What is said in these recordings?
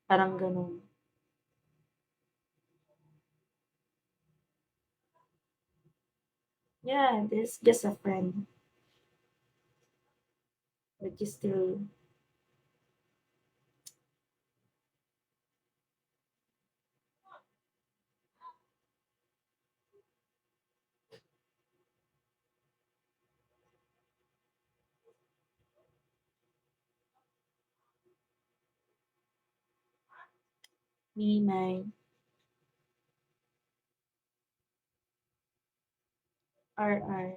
Parang gano'n. Yeah, this just a friend, but you still me, my RR.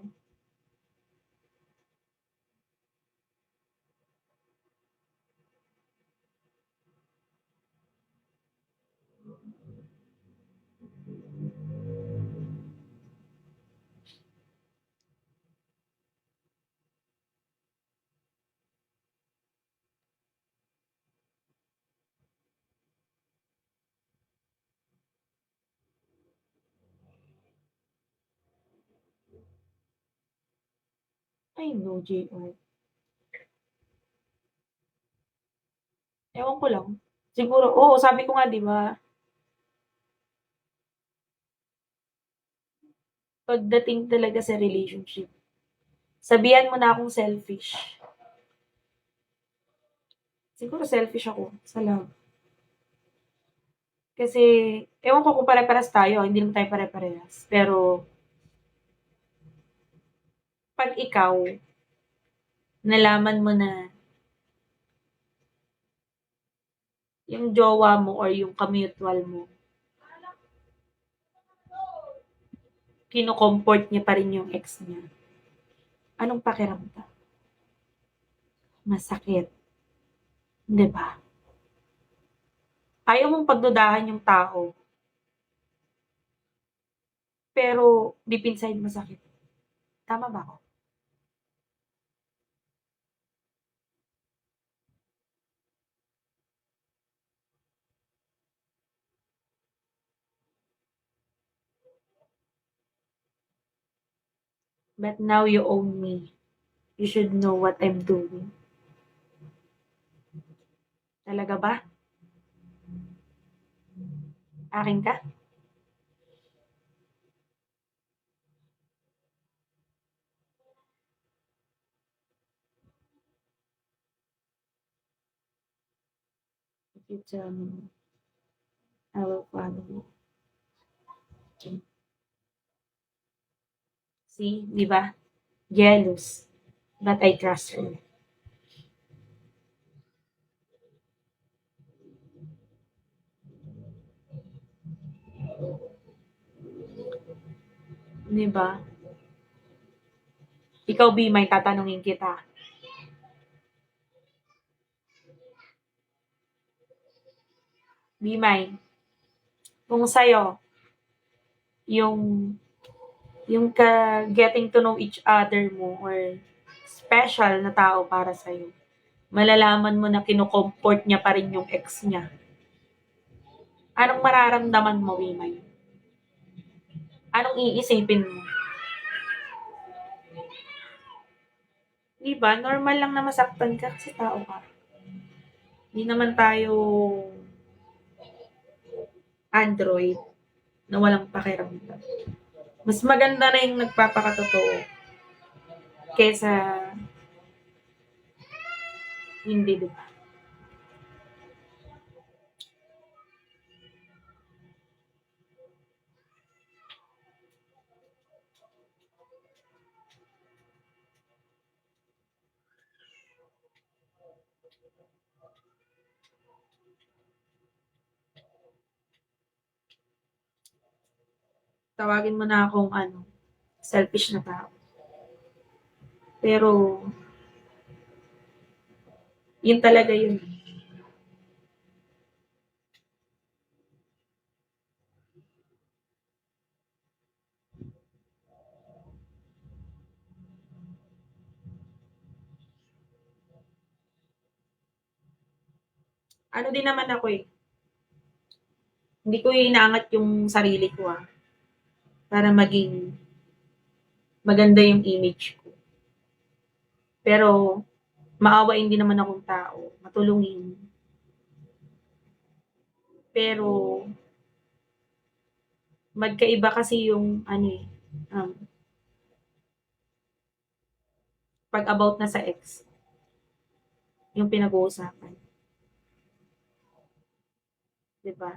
I know, JR. Ewan ko lang. Siguro, oo, sabi ko nga, di ba, pagdating talaga sa relationship, sabihan mo na akong selfish. Siguro selfish ako sa love. Kasi, ewan ko kung pare-parehas tayo, hindi naman tayo pare-parehas. Pero, pag ikaw, nalaman mo na yung jowa mo or yung kamutual mo, kino-comfort niya pa rin yung ex niya. Anong pakiramdam? Masakit, 'di ba? Ayaw mong pagdudahan yung tao, pero deep inside masakit. Tama ba ako? But now you own me. You should know what I'm doing. Talaga ba? Akin ka? If you tell me, I will follow you. See, di ba? Jealous. But I trust her. Di ba? Ikaw, be may tatanungin kita. Be mine. Kung sa'yo, yung yung getting to know each other mo or special na tao para sa'yo, malalaman mo na kino-comfort niya pa rin yung ex niya. Anong mararamdaman mo, Wimay? Anong iisipin mo? Di ba? Normal lang na masaktan ka kasi tao ka. Hindi naman tayo android na walang pakiramdam. Mas maganda na yung nagpapakatotoo kesa hindi, di ba? Tawagin mo na akong selfish na tao. Pero, yun talaga yun. Ano din naman ako eh. Hindi ko inaangat yung sarili ko para maging maganda yung image ko. Pero, maawain din naman akong tao. Matulungin. Pero, magkaiba kasi yung ano eh, um, pag about na sa ex, yung pinag-uusapan. 'Di ba?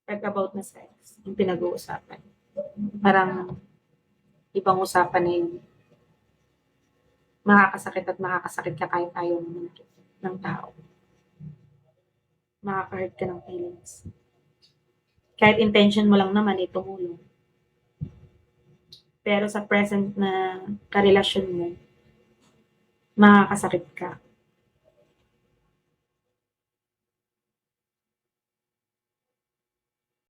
Pag about na sa ex, yung pinag-uusapan. Parang, ibang usapan na yun. Makakasakit at makakasakit ka kahit ayaw mo ng tao. Makaka-hurt ka ng feelings. Kahit intention mo lang naman eh, tumulong. Pero sa present na karelasyon mo, makakasakit ka.